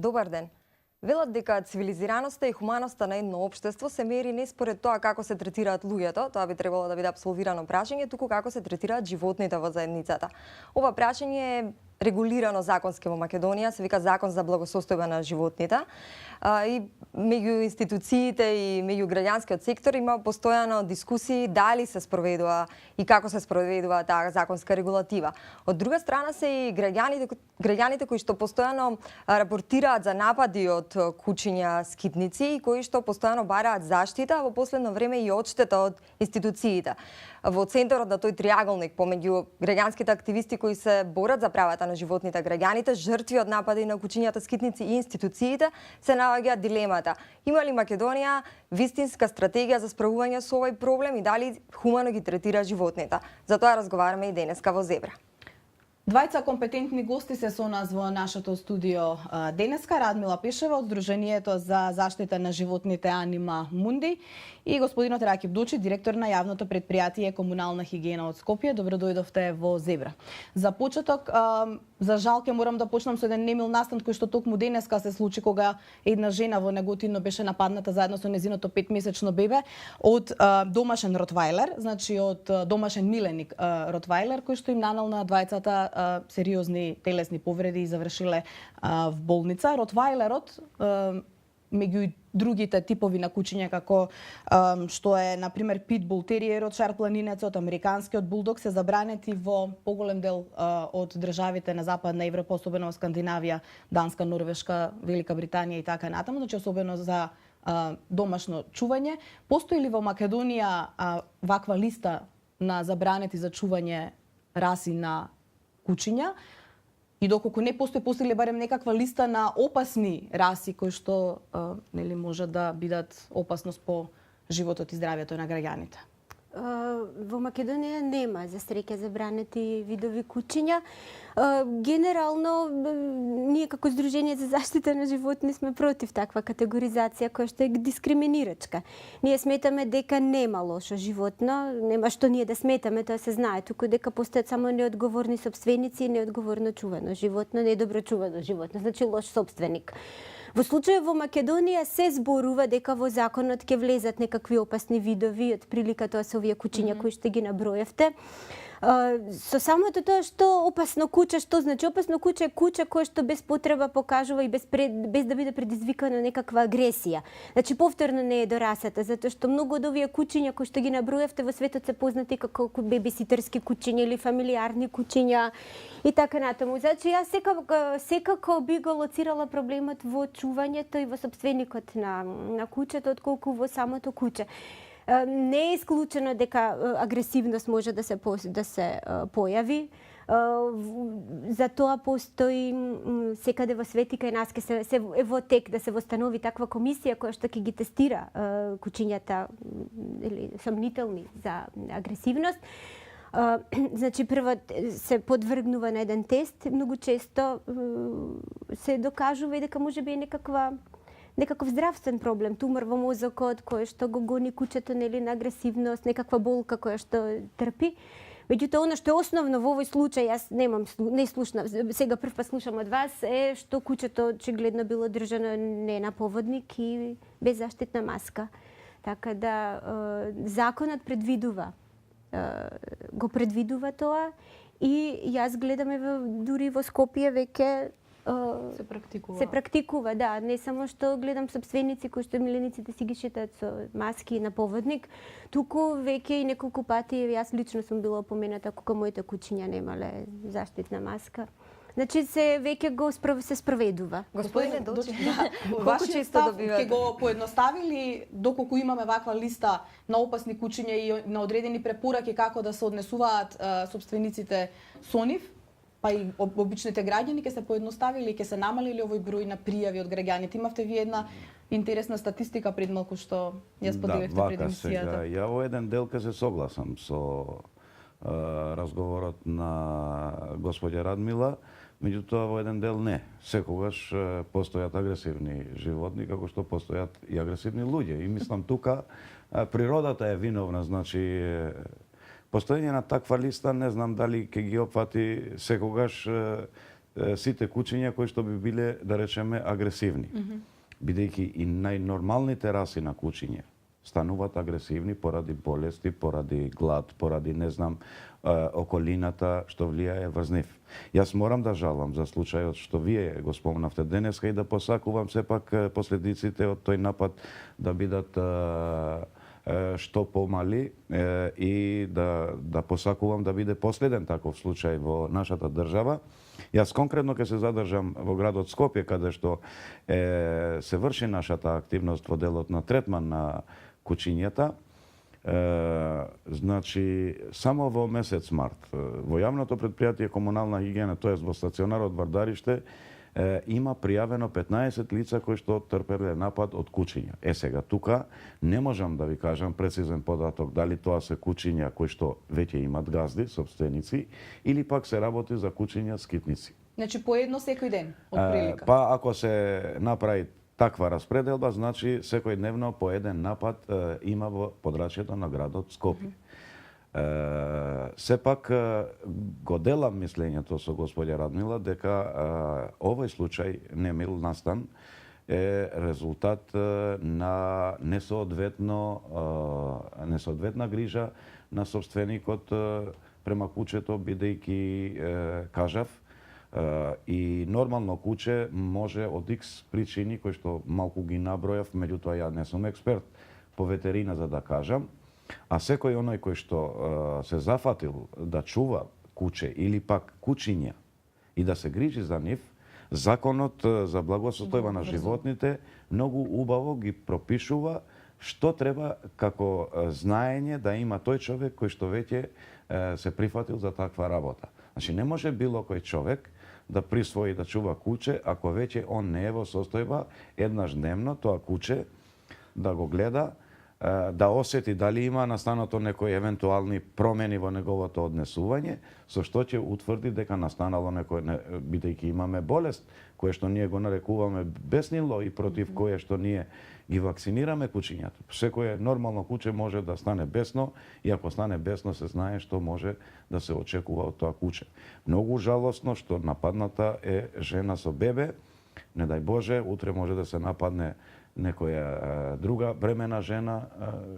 Добар ден. Велат дека цивилизираноста и хуманоста на едно општество се мери не според тоа како се третираат луѓето, тоа би требало да биде апсолвирано прашање, туку како се третираат животните во заедницата. Ова прашање е регулирано законски во Македонија, се вика Закон за благосостојба на животните. И меѓу институциите и меѓу граѓанскиот сектор има постојано дискусии дали се спроведува и како се спроведува таа законска регулатива. Од друга страна се и граѓаните кои што постојано рапортираат за напади од кучиња скитници и кои што постојано бараат заштита, а во последно време и одштета од институциите. Во центарот на тој триаголник помеѓу граѓанските активисти кои се борат за правата на животните, граѓаните, жртви од напади на кучињата скитници и институциите, се наоѓа дилемата. Има ли Македонија вистинска стратегија за справување со овој проблем и дали хумано ги третира животните? За тоа разговараме и денеска во Зебра. Двајца компетентни гости се со нас во нашето студио денеска. Радмила Пешева од Сдруженијето за заштита на животните Анима Мунди и господинот Ракип Дучи, директор на јавното предпријатие Комунална хигиена од Скопје. Добро дојдовте во Зебра. За почеток, за жал ќе морам да почнам со еден немил настан кој што токму денеска се случи кога една жена во Неготино беше нападната заедно со незиното 5-месечно бебе од домашен ротвајлер, значи од домашен миленик ротвајлер кој што им нанел на двајцата сериозни телесни повреди и завршиле в болница. Ротвајлерот меѓу другите типови на кучиња како што е на пример питбул териерот, шарпланинецот, американскиот булдог се забранети во поголем дел од државите на Западна Европа, особено во Скандинавија, Данска, Норвешка, Велика Британија и така натаму, значи особено за домашно чување. Постои ли во Македонија ваква листа на забранети за чување раси на кучиња? И доколку не постои ли барем некаква листа на опасни раси кои што нели може да бидат опасност по животот и здравјето на граѓаните? Во Македонија нема за среќа забранети видови кучиња. Генерално, ние како Сдружение за заштита на животни сме против таква категоризација која што е дискриминирачка. Ние сметаме дека нема лошо животно, нема што ние да сметаме, тоа се знае, туку дека постојат само неодговорни сопственици и неодговорно чувано животно, недобро чувано животно, значи лош сопственик. Во случај во Македонија се зборува дека во законот ќе влезат некакви опасни видови, од прилика тоа се овие кучиња кои што ги наброевте. Со самото тоа што опасно куче, што значи опасно куче е куче кое што без потреба покажува и без да биде предизвикано некаква агресија. Значи повторно не е до расата, затоа што многу од овие кучиња кои што ги наброевте во светот се познати како бебиситерски кучиња или фамилиарни кучиња и така натаму. Значи јас секако би го лоцирала проблемот во чувањето и во сопственикот на кучето отколку во самото куче. Не е исклучено дека агресивност може да се појави. За тоа постои секаде во свет и кај нас се е во тек да се востанови таква комисија која што ќе ги тестира кучињата или сомнителни за агресивност. Значи прво се подвргнува на еден тест, многу често се докажува и дека можеби е некаков здравствен проблем, тумор во мозокот кој што го гони кучето нели на агресивност, некаква болка која што трпи. Меѓутоа, она што е основно во овој случај, јас не слушнав, сега прв пат слушам од вас, е што кучето очигледно било држано не на поводник и без заштитна маска. Така да законот го предвидува тоа и јас гледаме дури во Скопје веќе се практикува, да. Не само што гледам сопственици кои што милениците си ги шетаат со маски на поводник, туку веќе и неколку пати јас лично сум била опомената кога моите кучиња немале заштитна маска. Значи веќе се спроведува. Господине Дочи, колку често ќе го поедноставили доколку имаме ваква листа на опасни кучиња и на одредени препораки како да се однесуваат сопствениците со нив? Па и обичните граѓани ќе се поедноставили, ќе се намалили овој број на пријави од граѓаните. Имавте ви една интересна статистика пред малку што ја споделивте пред емисијата. Ја во еден дел ќе се согласам со разговорот на господја Радмила, меѓутоа во еден дел не. Секогаш постојат агресивни животни, како што постојат и агресивни луѓе. И мислам тука природата е виновна, значи постоење на таква листа не знам дали ќе ги опфати секогаш сите кучиња кои што би биле, да речеме, агресивни. Бидејќи и најнормалните раси на кучиња стануваат агресивни поради болести, поради глад, поради не знам околината што влијае врз нив. Јас морам да жалам за случајот што вие го спомнавте денеска и да посакувам сепак последиците од тој напад да бидат што помали и да посакувам да биде последен таков случај во нашата држава. Јас конкретно ќе се задржам во градот Скопје, каде што се врши нашата активност во делот на третман на кучињата. Значи, само во месец март, во јавното предпријатие комунална хигиена, тоест во стационарот Вардариште, има пријавено 15 лица кои што трпеле напад од кучиња. Сега, тука не можам да ви кажам прецизен податок дали тоа се кучиња кои што веќе имат газди, собственици, или пак се работи за кучиња скитници. Значи по едно секој ден, од прилика? Па ако се направи таква распределба, значи секој дневно по еден напад има во подрачјето на градот Скопје. Сепак го делам мислењето со господја Радмила дека овој случај немил настан е резултат на несоодветна грижа на собственикот према кучето, бидејќи кажав и нормално куче може од X причини кои што малку ги набројав, меѓутоа ја не сум експерт по ветерина за да кажам, а секој оној кој што се зафатил да чува куче или пак кучиња и да се грижи за нив, законот за благосостојба на животните многу убаво ги пропишува што треба како знаење да има тој човек кој што веќе се прифатил за таква работа. Значи не може било кој човек да присвои да чува куче ако веќе он не е во состојба еднаш дневно тоа куче да го гледа, да осети дали има настанато некои евентуални промени во неговото однесување, со што ќе утврди дека настанало некој, бидејќи имаме болест, кое што ние го нарекуваме беснило и против кое што ние ги вакцинираме кучињата. Секое нормално куче може да стане бесно и ако стане бесно се знае што може да се очекува од тоа куче. Многу жалосно што нападната е жена со бебе, не дај Боже, утре може да се нападне некоја друга бремена жена,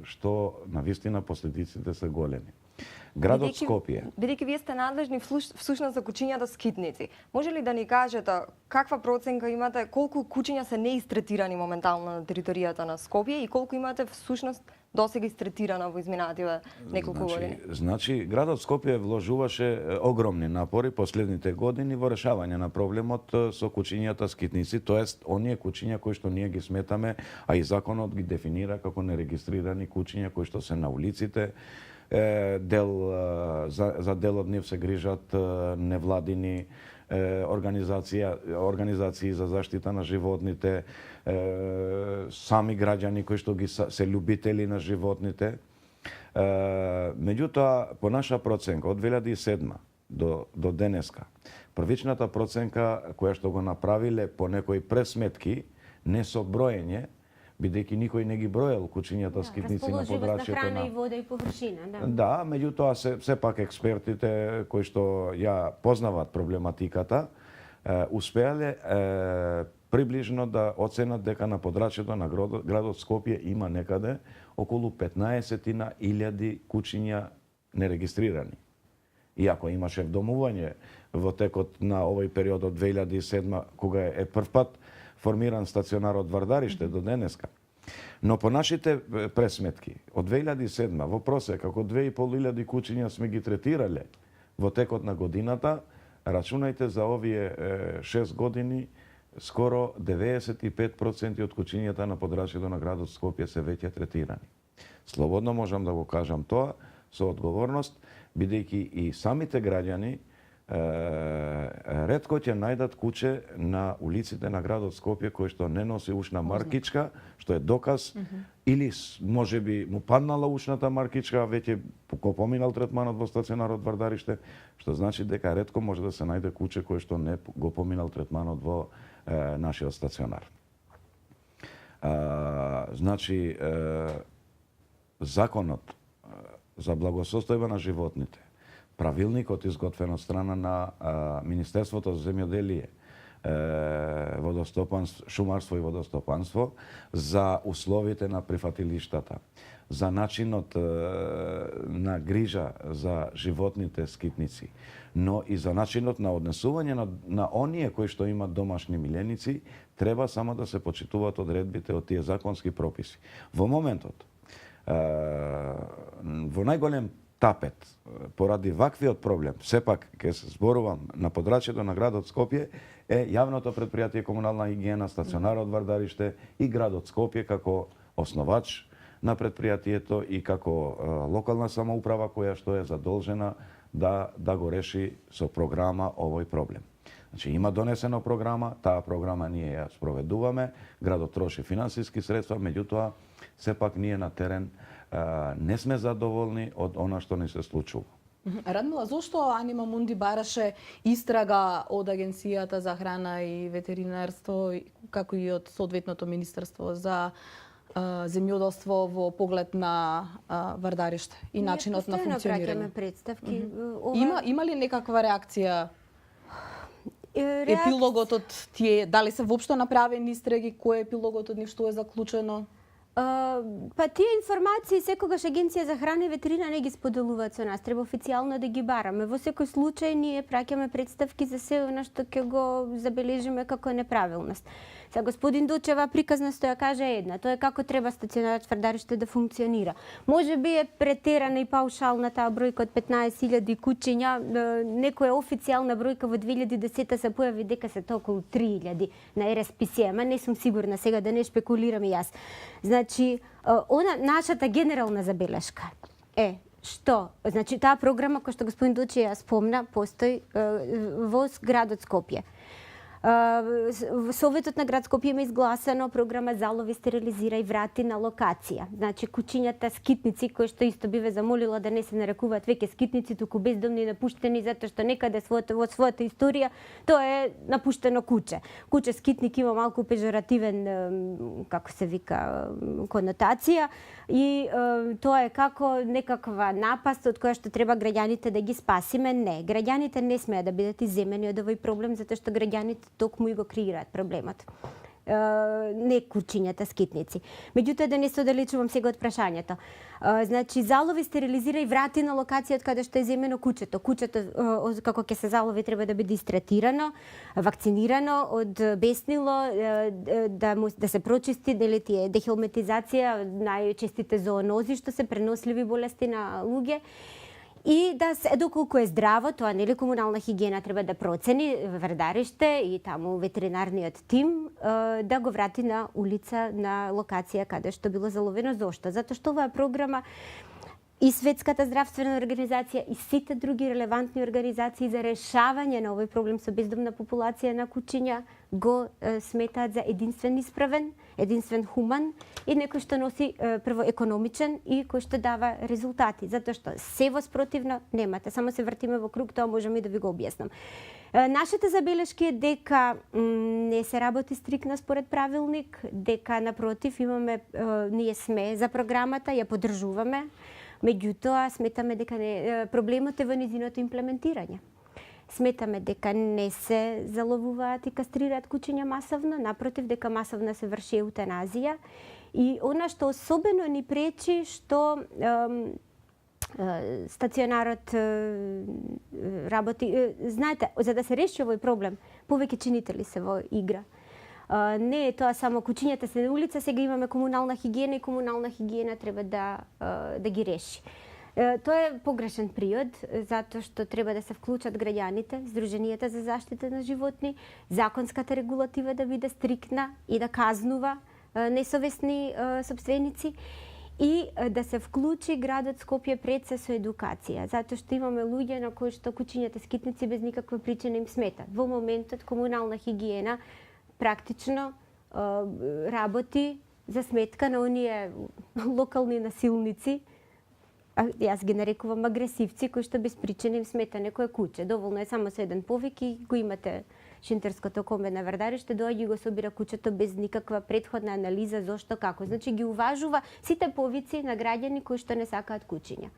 што навистина последиците се големи. Градот Скопје. Бидејќи вие сте надлежни всушност за кучињата скитници, може ли да ни кажете каква проценка имате, колку кучиња се неистретирани моментално на територијата на Скопје и колку имате всушност досега истретирано во изминативе неколку години? Значи, градот Скопје вложуваше огромни напори последните години во решавање на проблемот со кучињата скитници, тоест оние кучиња кои што ние ги сметаме, а и законот ги дефинира како нерегистрирани кучиња кои што се на улиците. За дел од нив се грижат невладини организации за заштита на животните, сами граѓани кои што се љубители на животните. Меѓутоа, по наша проценка од 2007 до денеска, првичната проценка која што го направиле по некои пресметки, не со броење, бидејќи никој не ги броел кучињата скитници на подрачјето на храна и вода и површина, да. Да, меѓутоа сепак експертите кои што ја познаваат проблематиката, успеале приближно да оценат дека на подрачјето на градот Скопје има некаде околу 15.000 кучиња нерегистрирани. Иако имаше вдомување во текот на овој период од 2007 кога е првпат формиран стационарот Вардариште до денеска. Но по нашите пресметки, од 2007 во просек, како 2.500 кучиња сме ги третирале во текот на годината, рачунајте за овие 6 години, скоро 95% од кучињата на подрачјето на градот Скопје се веќе третирани. Слободно можам да го кажам тоа со одговорност, бидејќи и самите граѓани ретко ќе најдат куче на улиците на градот Скопје кој што не носи ушна маркичка, што е доказ, или можеби му паднала ушната маркичка, веќе го поминал третманот во стационарот Вардариште, што значи дека ретко може да се најде куче кој што не го поминал третманот во нашиот стационар. Значи, законот за благосостојба на животните правилникот изготвен од страна на Министерството за земјоделие, водостопанство, шумарство и водостопанство за условите на прифатилиштата, за начинот на грижа за животните скитници, но и за начинот на однесување на оние кои што имат домашни миленици, треба само да се почитуваат одредбите од тие законски прописи. Во моментот, во најголем тапет, поради ваквиот проблем, сепак ќе се зборувам на подрачјето на градот Скопје, е јавното претпријатие комунална хигиена, стационарот Вардариште и градот Скопје како основач на претпријатието и како локална самоуправа која што е задолжена да го реши со програма овој проблем. Значи има донесена програма, таа програма ние ја спроведуваме, градот троши финансиски средства, меѓутоа сепак ние на терен не сме задоволни од она што ни се случува. Радмила, зошто Анима Мунди бараше истрага од Агенцијата за храна и ветеринарство, како и од соодветното министерство за земјоделство во поглед на Вардариште и начинот на функционирање? Представки. Има ли некаква реакција? Епилогот од тие, дали се воопшто направени истраги, кој е епилогот од нив, што е заклучено? Па тие информации секогаш Агенција за храна и ветерина не ги споделуваат со нас, треба официјално да ги бараме. Во секој случај ние праќаме представки за се она што ќе го забележиме како неправилност. Са господин Дочева приказна што ја кажа една, тоа е како треба стационарот Вардариште да функционира. Може би е претерана и паушална таа бројка од 15.000 куќиња, некоја официјална бројка во 2010 се појави дека се тоа околу 3.000 на РСПС, ама не сум сигурна сега да не шпекулирам и јас. Значи, нашата генерална забелешка е што, значи таа програма која што господин Дочи ја спомна, постои во градот Скопје. Советот на град Скопје има изгласано програма залови, стерилизира и врати на локација. Значи куќињата скитници кои што исто биве замолила да не се нарекуваат веќе скитници, туку бездомни напуштени затоа што некаде во својата историја тоа е напуштено куќе. Куќе скитник има малку пежоративен, како се вика, конотација и тоа е како некаква напаст од која што треба граѓаните да ги спасиме. Не, граѓаните не смеат да бидат изземени од овој проблем затоа што граѓаните токму и го креираат проблемот. Не куќињата скитници. Меѓутоа да не се оддалечувам сега од прашањето. Значи залови, стерилизира и врати на локација од каде што е земено куќето. Куќето како ќе се залови треба да биде истретирано, вакцинирано од беснило, да се прочисти, дали тие дехелметизација, најчестите зоонози што се преносливи болести на луѓе. И да се, доколку е здраво, тоа нели комунална хигиена треба да процени Вардариште и таму ветеринарниот тим да го врати на улица, на локација каде што било заловено. Зошто? Затоа што оваа програма и Светската здравствена организација и сите други релевантни организации за решавање на овој проблем со бездомна популација на куќиња го сметаат за единствен исправен, единствен хуман и некој што носи прво економичен и кој што дава резултати. Затоа што се воспротивно немате. Само се вртиме во круг, тоа можам и да ви го објаснам. Нашите забелешки е дека не се работи стрикно според правилник, дека напротив ние сме за програмата, ја поддржуваме. Меѓутоа, сметаме дека проблемот е во низиното имплементирање. Сметаме дека не се заловуваат и кастрираат куќиња масовно, напротив, дека масовно се врши еутаназија. И она што особено ни пречи, што стационарот работи. Знаете, за да се реши овој проблем, повеќе чинители се во игра. Не е тоа само куќињата се на улица, сега имаме комунална хигиена и комунална хигиена треба да ги реши. Тоа е погрешен приод, затоа што треба да се вклучат граѓаните, Сдруженијата за заштита на животни, законската регулатива да биде стрикна и да казнува несовесни сопственици и да се вклучи градот Скопје пред се со едукација, затоа што имаме луѓе на кои што куќињата скитници без никаква причина им сметат. Во моментот комунална хигиена практично работи за сметка на оние локални насилници, јас ги нарекувам агресивци, кои што без причина им смета некое куќе. Доволно е само со еден повик и го имате Шинтерското коме на Вардариште, доаѓа и го собира куќето без никаква претходна анализа зошто како. Значи ги уважува сите повици на граѓани кои што не сакаат куќиња.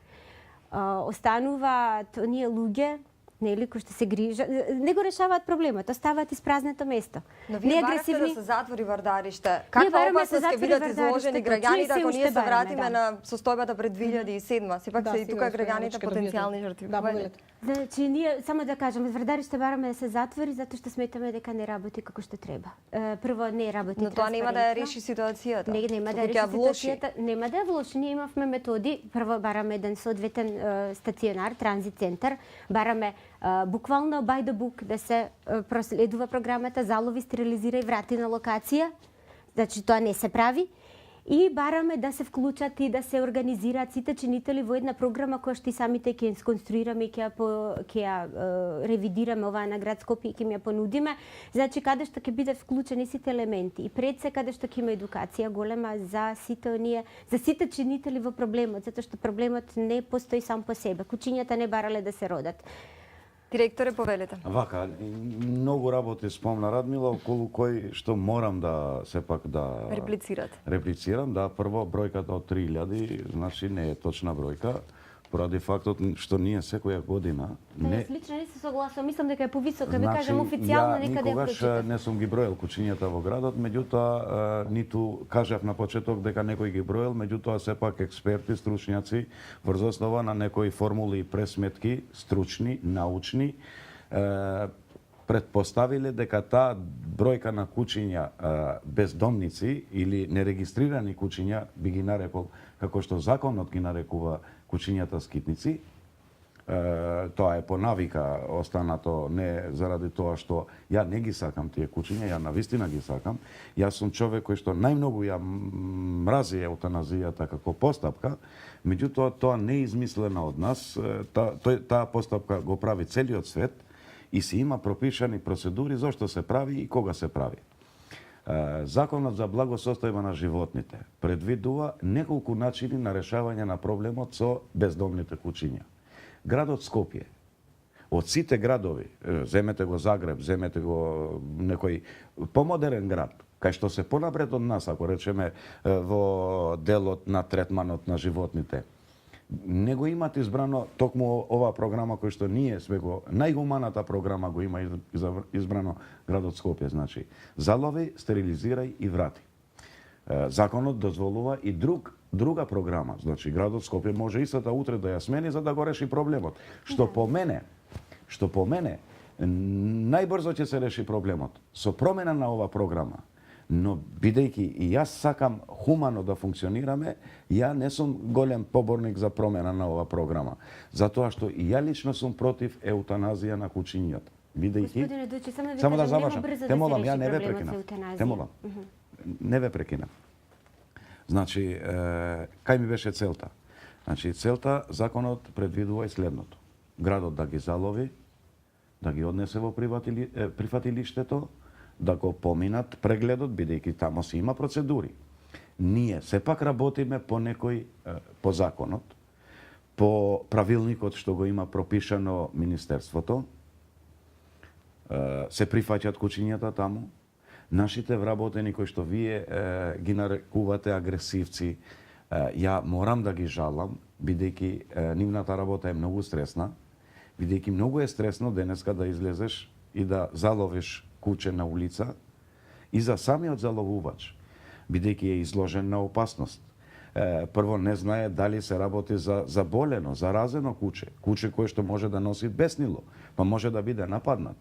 остануваат оние луѓе, нели, кои што се грижат, не го решаваат проблемот, оставаат испразнето место. Но вие барате да се затвори Вардариште. Ние Каква бараме опасност да се ќе затвори бидат Вардариште, изложени кој граѓаните се ако ние уште се вратиме бараме, на состојбата пред 2007? Сепак се и тука граѓаните потенцијални жртви. Да, повелете. Значи, ние, само да кажем, Вардариште бараме да се затвори затоа што сметаме дека не работи како што треба. Прво, не работи Но тоа нема да ја транспарентно. реши ситуацијата. Нема да Туку ќе ја реши влоши. ситуацијата. Нема да ја влоши. Ние имавме методи. Прво бараме еден соодветен стационар, транзит центар. Бараме буквално by the book да се проследува програмата, залови, стерилизира и врати на локација. Значи тоа не се прави. И бараме да се вклучат и да се организираат сите чинители во една програма која што и самите ќе ја сконструираме и ќе ја ревидираме оваа на град Скопје и ќе ја понудиме. Значи каде што ќе биде вклучени сите елементи и пред се каде што ќе има едукација голема за сите оние, за сите чинители во проблемот, затоа што проблемот не постои сам по себе. Кучињата не барале да се родат. Директоре, повелете. Вака, многу работи спомна Радмила, околу кој што морам да сепак да реплицирам. Да, прво бројката од 3000, значи не е точна бројка, поради фактот што ние секоја година Јас лично не се согласувам, мислам дека е повисока, да кажам официјално некаде ја никогаш прочитав. не сум ги броел кучињата во градот, меѓутоа ниту кажав на почеток дека некој ги броел, меѓутоа сепак експерти, стручњаци врз основа на некои формули и пресметки, стручни, научни, предпоставиле дека таа бројка на кучиња бездомници или нерегистрирани кучиња, би ги нарекол како што законот ги нарекува кучињата скитници. Тоа е по навика останато, не заради тоа што ја не ги сакам тие кучиња, ја навистина ги сакам. Јас сум човек кој што најмногу ја мрази еутаназијата како постапка, меѓутоа тоа не е измислена од нас, таа постапка го прави целиот свет и си има пропишани процедури зошто се прави и кога се прави. Законот за благосостојба на животните предвидува неколку начини на решавање на проблемот со бездомните кучиња. Градот Скопје, од сите градови, земете го Загреб, земете го некој помодерен град, кај што се понапред од нас, ако речеме во делот на третманот на животните, не го имат избрано токму оваа програма кој што ние сме го најгуманата програма го има избрано градот Скопје, значи залови, стерилизирај и врати. Законот дозволува и друга програма, значи градот Скопје може истата утре да ја смени за да го реши проблемот. Што по мене најбрзо ќе се реши проблемот со промена на оваа програма. Но бидејќи и јас сакам хумано да функционираме, ја не сум голем поборник за промена на оваа програма. Затоа што и ја лично сум против еутаназија на кучињата. Господине Дучи, само да завршам. Те молам, ја не ве прекинав. Те молам. Не ве прекинав. Значи, кај ми беше целта? Значи, целта законот предвидува и следното. Градот да ги залови, да ги однесе во прифатилиштето, да го поминат прегледот, бидејќи тамо си има процедури. Ние сепак работиме по по законот, по правилникот што го има пропишано Министерството, се прифаќат кучињата таму. Нашите вработени кои што вие ги нарекувате агресивци, ја морам да ги жалам, бидејќи нивната работа е многу стресна, бидејќи многу е стресно денеска да излезеш и да заловиш куче на улица и за самиот заловувач, бидејќи е изложен на опасност. Прво не знае дали се работи за заболено, заразено куче кое што може да носи беснило, па може да биде нападнат,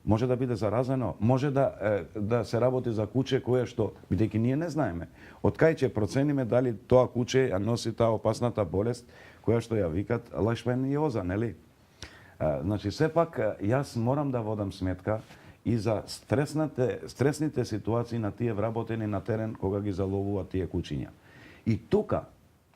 може да биде заразено, може да се работи за куче кое што, бидејќи ние не знаеме, од кај ќе процениме дали тоа куче ја носи таа опасната болест која што ја викат лайшманиоза, нели? Значи, сепак, јас морам да водам сметка и за стресните ситуации на тие вработени на терен кога ги заловуваат тие кучиња. И тука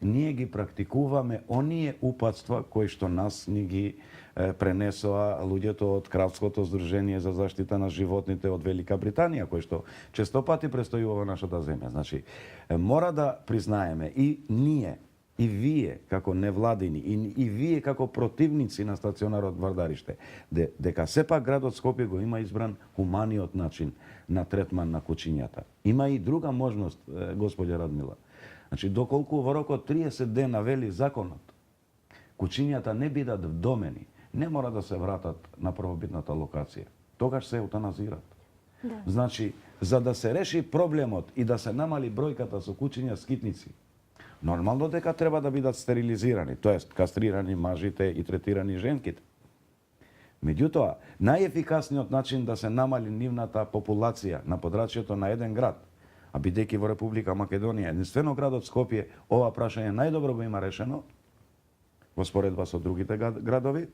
ние ги практикуваме оние упатства кои што нас ни ги пренесоа луѓето од Кралското здружение за заштита на животните од Велика Британија, кој што често пати престојува во нашата земја. Значи, мора да признаеме и ние, и вие како невладини, и вие како противници на стационарот Вардариште, дека сепак градот Скопје го има избран хуманиот начин на третман на кучињата. Има и друга можност, господја Радмила. Значи, доколку во рокот 30 дена вели законот, кучињата не бидат вдомени, не мора да се вратат на првобитната локација. Тогаш се еутаназират. Да. Значи, за да се реши проблемот и да се намали бројката со кучиња скитници, нормално дека треба да бидат стерилизирани, тоест кастрирани мажите и третирани женките. Меѓутоа, најефикасниот начин да се намали нивната популација на подрачјето на еден град, а бидејќи во Република Македонија, единствено градот Скопје, ова прашање најдобро го има решено, во споредба со другите градови,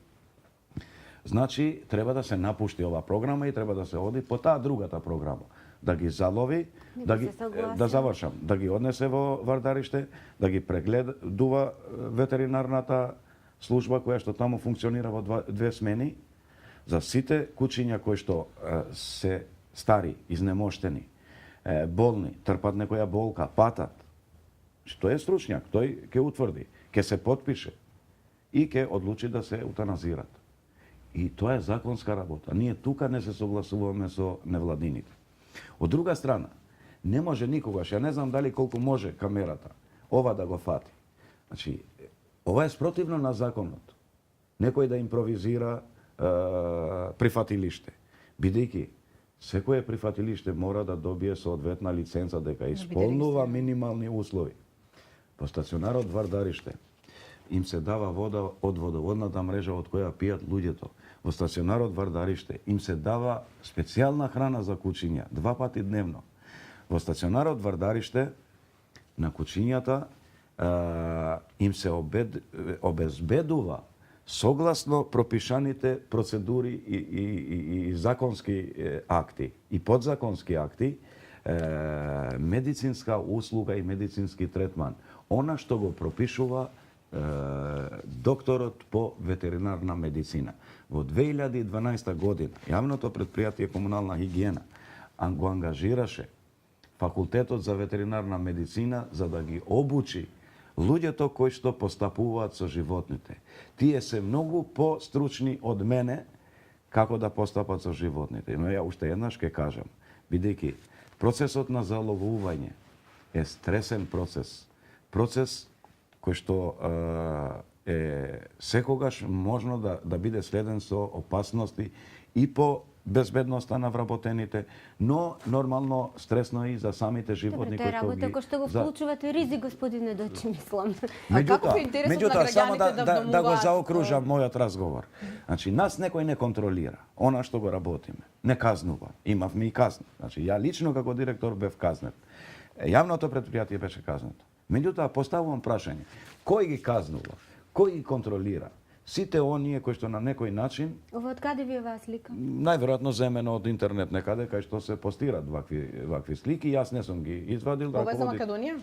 значи треба да се напушти ова програма и треба да се оди по таа другата програма. Да ги залови, да завршам, да ги однесе во Вардариште, да ги прегледува ветеринарната служба која што таму функционира во две смени, за сите кучиња кои што се стари, изнемоштени, болни, трпат некоја болка, патат. Тој е стручњак, тој ќе утврди, ќе се потпише и ќе одлучи да се еутаназират. И тоа е законска работа. Ние тука не се согласуваме со невладините. Од друга страна, не може никогаш, ја не знам дали колку може камерата, ова да го фати. Значи, ова е спротивно на законот. Некој да импровизира прифатилиште. Бидејќи, секое прифатилиште мора да добие соодветна лиценца дека исполнува минимални услови. По стационарот Вардариште им се дава вода од водоводната мрежа од која пијат луѓето. Во стационарот Вардариште им се дава специјална храна за кучиња 2 пати дневно. Во стационарот Вардариште на кучињата им се обезбедува согласно пропишаните процедури и законски акти и подзаконски акти медицинска услуга и медицински третман. Она што го пропишува докторот по ветеринарна медицина. Во 2012 година јавното претпријатие Комунална хигиена го ангажираше Факултетот за ветеринарна медицина за да ги обучи луѓето кои што постапуваат со животните. Тие се многу постручни од мене како да постапат со животните. Но ја уште еднаш ќе кажам, бидејќи процесот на заловување е стресен процес. Процес кој што е секогаш можно да биде следен со опасности и по безбедноста на вработените, но нормално стресно и за самите животни кои што ги... Кој што го вклучувате ризик, господине Дочи, мислам. Меѓутоа, само да го заокружам мојот разговор. Значи, нас некој не контролира. Она што го работиме. Не казнува. Имавме и казни. Значи, ја лично како директор бев казнет. Јавното претпријатие беше казнето. Меѓутоа, поставувам прашање. Кој ги казнува? Кој ги контролира? Сите оние кои што на некој начин... Ова од каде ви е оваа слика? Најверојатно земено од интернет некаде, кај што се постираат вакви слики. Јас не сум ги извадил. Ова е за Македонија?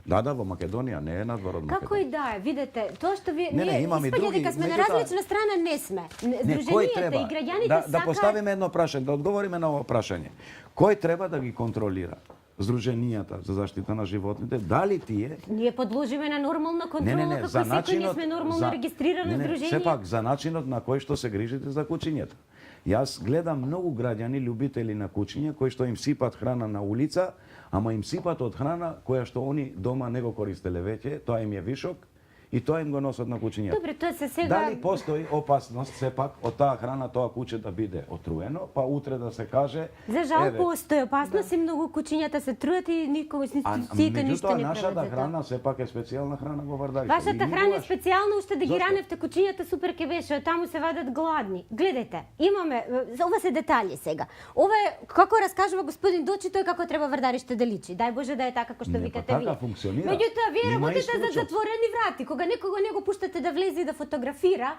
Да, во Македонија, не е надвор од Македонија. Како и да е, видете, тоа што ви ние испаѓа дека сме на различна страна, не сме. Здруженијата и граѓаните сакаат... Да поставиме едно прашање, да одговориме на ово прашање. Кој треба да ги контролира? Здруженијата за заштита на животните, дали тие... Ние подложиме на нормална контрола, како секој ние сме нормално регистрирано здружение. Сепак, за начинот на кој што се грижите за кучињата. Јас гледам многу граѓани, љубители на кучиња, кои што им сипат храна на улица, ама им сипат од храна која што они дома не го користеле веќе, тоа им е вишок, и тоа им го носат на кучињата. Добре, тоа се сега... Дали постои опасност сепак од таа храна тоа куче да биде отруено, па утре да се каже... За жал постои опасност и многу кучињата се труат и никој институциите ништо не прават за тоа. Меѓутоа, нашата храна сепак е специјална храна во Вардариште. Вашата храна е специјална, уште да ги раневте кучињата супер ке беше, таму се вадат гладни. Гледайте, имаме, ова се детали сега. Ова е, како раскажува господин Дочи, тој како треба Вардариште да личи. Дај Боже да е така како што викате вие. Така функционира. Меѓутоа, вие работите за затворени врати. Кога некого не го пуштате да влезе и да фотографира,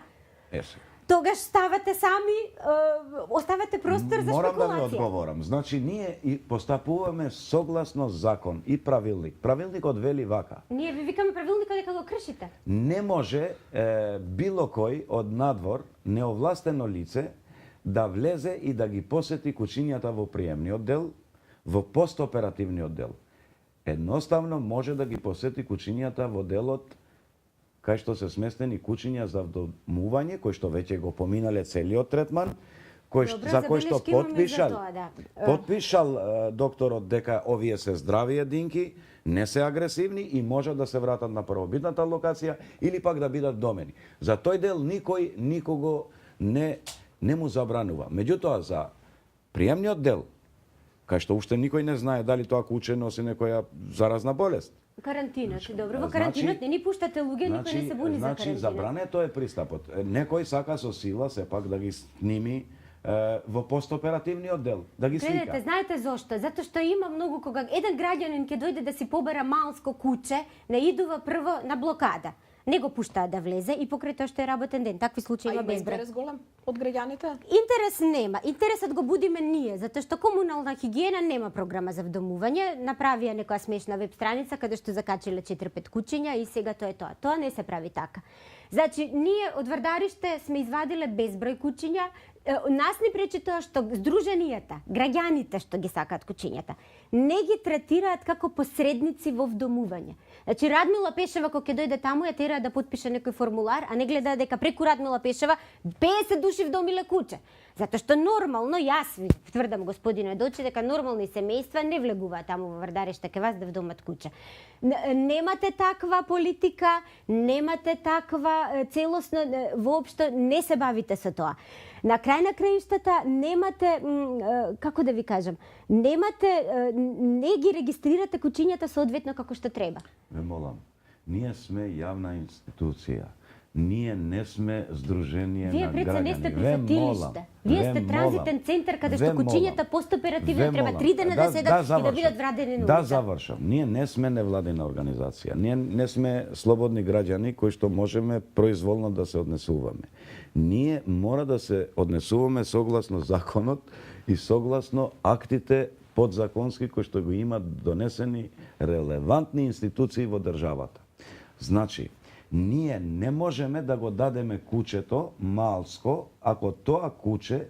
тогаш ставате сами, оставате простор за шпекулација. Морам да ви одговорам. Значи, ние и постапуваме согласно закон и правилник. Правилникот вели вака. Ние ви викаме правилникот дека го кршите. Не може било кој од надвор, неовластено лице, да влезе и да ги посети кучињата во приемниот дел, во постоперативниот дел. Едноставно може да ги посети кучињата во делот кај што се сместени кучиња за вдомување, кои што веќе го поминале целиот третман, за кој што подпишал докторот дека овие се здрави единки, не се агресивни и можат да се вратат на првобитната локација или пак да бидат домени. За тој дел никој никого не му забранува. Меѓутоа за приемниот дел, кај што уште никој не знае дали тоа куче носи некоја заразна болест. Карантинот, добро, во карантинот не ни пуштате луѓе, никој не се буни за карантинот. Забрането е пристапот. Некој сака со сила сепак да ги сними во постоперативниот дел, да ги слика. Гледате, знаете зошто? Затоа што има многу кога еден граѓанин ќе дојде да си побера малско куче, не идува прво на блокада. Не го пуштаат да влезе и покрај тоа што е работен ден. Такви случаи има безброј. интерес голем од граѓаните? Интерес нема. Интересот го будиме ние, затоа што комунална хигиена нема програма за вдомување. Направија некоја смешна веб страница каде што закачиле 4-5 кучиња и сега тоа е тоа. Тоа не се прави така. Значи, ние од Вардариште сме извадиле безброј кучиња. Нас ни пречи тоа што здруженијата, граѓаните што ги сакаат кучињата, не ги третираат како посредници во вдомување. Значи, Радмила Пешева кога ќе дојде таму ја тера да потпише некој формулар, а не гледа дека преку Радмила Пешева 50 души вдомиле куче. Затоа што нормално, јас ви тврдам, господине Дочи, дека нормални семејства не влегуваат таму во Вардариште кај вас да вдомат куче. Немате таква политика, немате таква целосно, воопшто не се бавите со тоа. На крај на краиштата немате, како да ви кажам, немате, не ги регистрирате кучињата соодветно како што треба. Ве молам, ние сме јавна институција. Ние не сме здружение Вие на преца граѓани. не сте прифатилиште. Вие сте транзитен центар каде што кучињата постоперативно треба 3 дена да седат и да бидат врадени на улица. Да завршам. Ние не сме невладина организација. Ние не сме слободни граѓани кои што можеме произволно да се однесуваме. Ние мора да се однесуваме согласно законот и согласно актите подзаконски кои што го имат донесени релевантни институции во државата. Значи, ние не можеме да го дадеме кучето малско ако тоа куче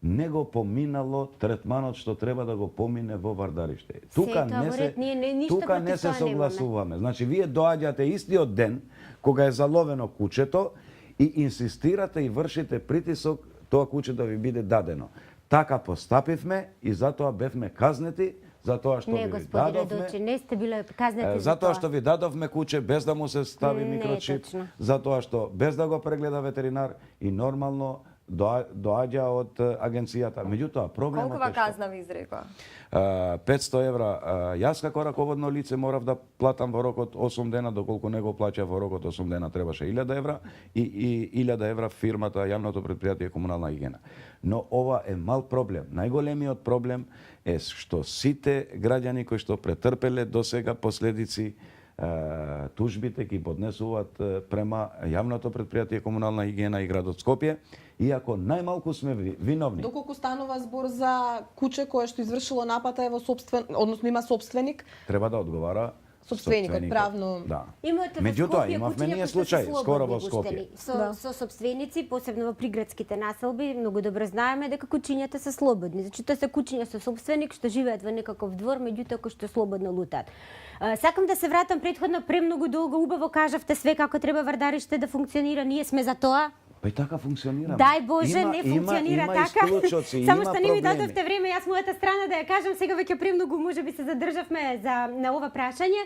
не го поминало третманот што треба да го помине во Вардариште. Тука не се согласуваме. Значи, вие доаѓате истиот ден кога е заловено кучето и инсистирате и вршите притисок тоа куче да ви биде дадено. Така постапивме и затоа бевме казнети, затоа што ви дадовме. Дочи, не сте биле казнети затоа што ви дадовме куче без да му се стави микрочип, затоа што без да го прегледа ветеринар и нормално доаѓа од агенцијата. Меѓутоа, проблемот Колкова казна ви изрекоа? 500 евра. Јас како раководно лице морав да платам во рокот 8 дена, доколку не го плаќа во рокот 8 дена требаше 1000 евра и 1000 евра фирмата, јавното предпријатие комунална хигиена. Но ова е мал проблем. Најголемиот проблем е што сите граѓани кои што претрпеле досега последици тужбите ги поднесуваат према јавното предпријатие комунална хигиена и градот Скопје, иако најмалку сме виновни. Доколку станува збор за куче кое што извршило напад е во односно има собственик, треба да одговара собственикот правно. Да. Меѓутоа, имавме ние случај скоро во Скопје. Со собственици, посебно во приградските населби, многу добро знаеме дека кучињата се слободни. Значи, тоа се кучиња со собственик што живеат во некаков двор, меѓутоа кои што слободно лутаат. Сакам да се вратам претходно, премногу долго, убаво кажавте све како треба Вардариште да функционира, ние сме за тоа. Па и така функционираме. Дај Боже, не функционира така. Само што не ми дадовте време, јас мојата страна да ја кажам, сега веќе премногу можеби се задржавме на ова прашање.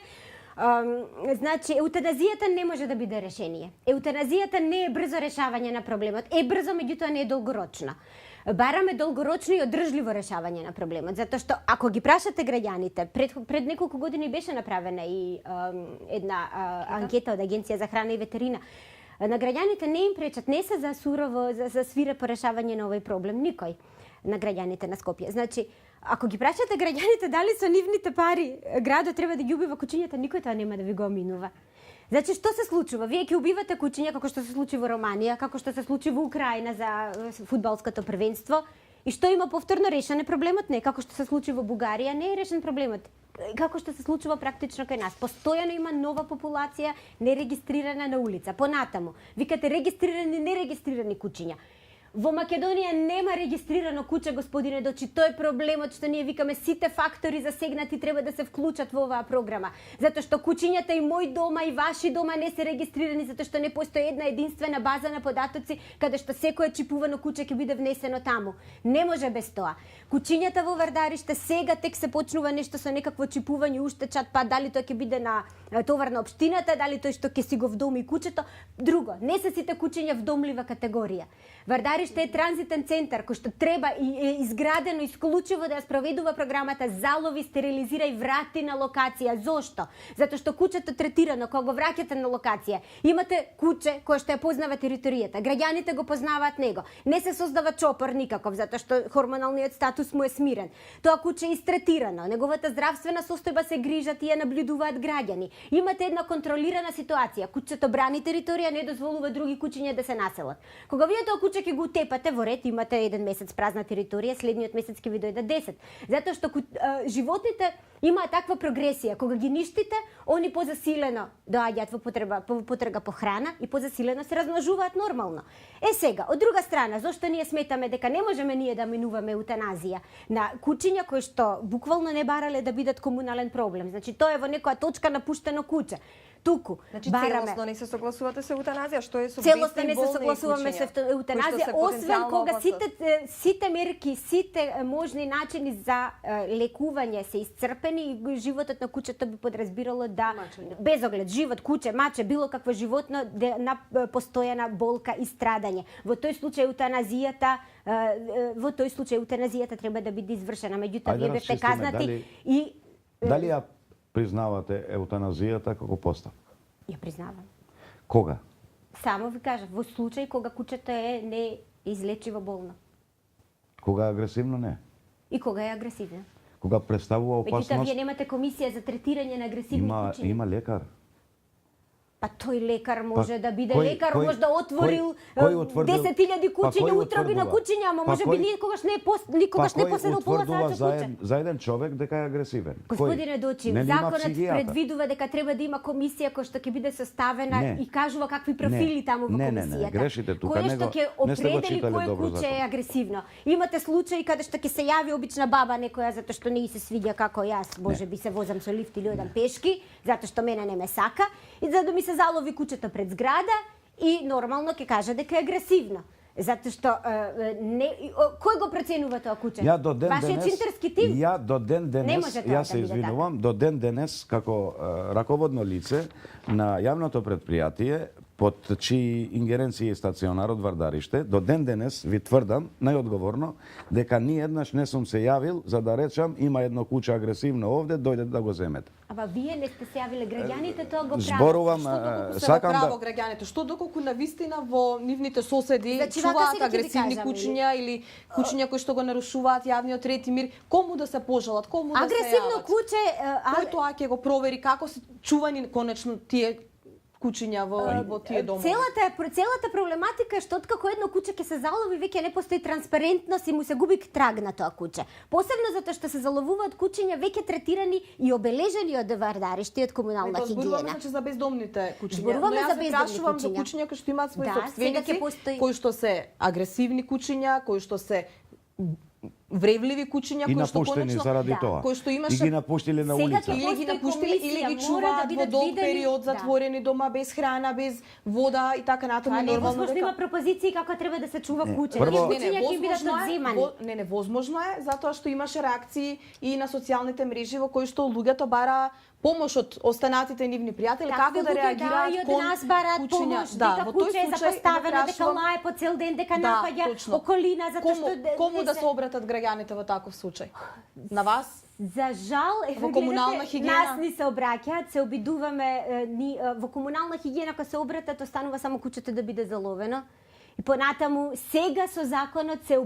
Значи, еутаназијата не може да биде решение. Еутаназијата не е брзо решавање на проблемот. Е брзо, меѓутоа не е долгорочна. Бараме долгорочно и одржливо решавање на проблемот, затоа што ако ги прашате граѓаните, пред неколку години беше направена и една анкета од Агенција за храна и ветерина. На граѓаните не им пречат, не се за сурово, за свирепо решавање на овој проблем, никој на граѓаните на Скопје. Значи, ако ги прашате граѓаните дали со нивните пари градот треба да ги убива кучињата, никој тоа нема да ви го оминува. Значи, што се случува? Вие ќе убивате кучиња како што се случи во Романија, како што се случи во Украина за фудбалското првенство. И што има повторно решен е проблемот? Не, како што се случи во Бугарија, не е решен проблемот. Како што се случува практично кај нас. Постојано има нова популација нерегистрирана на улица. Понатаму, викате регистрирани, нерегистрирани кучиња. Во Македонија нема регистрирано куќе, господине Дочи. Тој е проблемот што ние викаме сите фактори засегнати треба да се вклучат во оваа програма. Затоа што куќињата и мој дома и ваши дома не се регистрирани затоа што не постои една единствена база на податоци каде што секое чипувано куќе ќе биде внесено таму. Не може без тоа. Куќињата во Вардариште сега тек се почнува нешто со некакво чипување, уште чат, па дали тоа ќе биде на товар на општината, дали тој што ќе си го вдоми куќето. Друго, не се сите куќиња вдомлива категорија. Вардариште е транзитен центар кој што треба и е изградено исклучиво да ја спроведува програмата залови, стерилизира и врати на локација. Зошто? Затоа што куќето третирано кога го враќате на локација. Имате куќе кое што ја познава територијата. Граѓаните го познаваат него. Не се создава чопор никаков затоа што хормоналниот статус му е смирен. Тоа куќе е истретирано. Неговата здравствена состојба се грижат и ја наблюдуваат граѓани. Имате една контролирана ситуација. Куќето брани територија, не дозволува други куќиња да се населат. Кога вие тоа куќе ќе го утепате во ред, имате еден месец празна територија, следниот месец ќе ви дојде 10. Затоа што животните имаат таква прогресија. Кога ги ништите, они позасилено доаѓаат во потрага по храна и позасилено се размножуваат нормално. Сега, од друга страна, зошто ние сметаме дека не можеме ние да минуваме еутаназија на куќиња кои што буквално не барале да бидат комунален проблем. Значи тоа е во некоја точка напуштено куќе. Туку бараме. Целосно не се согласувате со еутаназија, што е со целосно не се согласуваме со еутаназија, освен кога сите мерки, сите можни начини за лекување се исцрпени и животот на куќето би подразбирало да без оглед живот, куќе, маче, било какво животно на постојана болка и страдање. Во тој случај еутаназијата треба да биде извршена. Меѓутоа вие бевте казнати и дали ја признавате еутаназијата како постапка? Ја признавам. Кога? Само ви кажав, во случај кога куќето е неизлечиво болно. Кога е агресивно не? И кога е агресивно. Кога представува опасност? Меѓутоа вие немате комисија за третирање на агресивни куќиња. Има лекар. Па тој лекар може да биде лекар, може да отворил 10.000 куќиња, утроби на куќиња, ама може би никогаш не поседал пола саат со куќе. За еден човек дека е агресивен? Господине Дочи, законот предвидува дека треба да има комисија која што ќе биде составена и кажува какви профили таму во комисијата. Не, грешите тука, кој што ќе определи кој куќе е агресивно. Имате случаи каде што ќе се јави обична баба некоја затоа што не ѝ се свиѓа како јас, може би се возам со лифт или одам пешки, затоа што мене не ме сака, и за да ми се залови куќето пред зграда и нормално ќе каже дека е агресивно. Затоа што кој го проценува тоа куќе? Вашиот чинтерски тим? Ја до ден денес, ја се извинувам, до ден денес како раководно лице на јавното предпријатие под чии ингеренција е стационарот Вардариште, до ден денес ви тврдам најодговорно дека ни еднаш не сум се јавил за да речам има едно куќе агресивно овде, дојдете да го земете. Ама вие не сте се јавиле, граѓаните тоа го прават. Зборувам, сакам да граѓаните, што доколку навистина во нивните соседи чуваат агресивни куќиња или куќиња кои што го нарушуваат јавниот ред и мир, кому да се пожалат, кому да се јават? Агресивно куќе, кој тоа ќе го провери како се чувани конечно тие куќиња во тие домови. Целата проблематика е што откако едно куќе ќе се залови, веќе не постои транспарентност и му се губи траг на тоа куќе. Посебно затоа што се заловуваат куќиња веќе третирани и обележени од Вардариште и од комунална хигиена. Зборуваме значи за бездомните куќиња. Зборуваме за бездомни куќиња. За куќиња кои што имаат своји собственици, кои што се агресивни куќиња, кои што се вревливи куќиња кои што конечно заради тоа. Кои што имаше и ги напуштиле на улица. Или ги напуштиле или ги чуваат во долг период затворени дома без храна, без вода и така натаму. Нормално дека има пропозиции како треба да се чува куќе. Куќиња ќе бидат одземани. Не, возможно е затоа што имаше реакции и на социјалните мрежи во кои што луѓето бара помош од останатите нивни пријатели, како да реагираат кон нас бараат помош, дека куќе е запоставено, дека лае по цел ден, дека напаѓа околина, затоа што кому да се обратат граѓаните во таков случај? На вас? За жал, во комунална хигиена нас ни се обраќаат, се обидуваме во комунална хигиена кога се обратат останува само куќето да биде заловено. И понатаму сега со законот се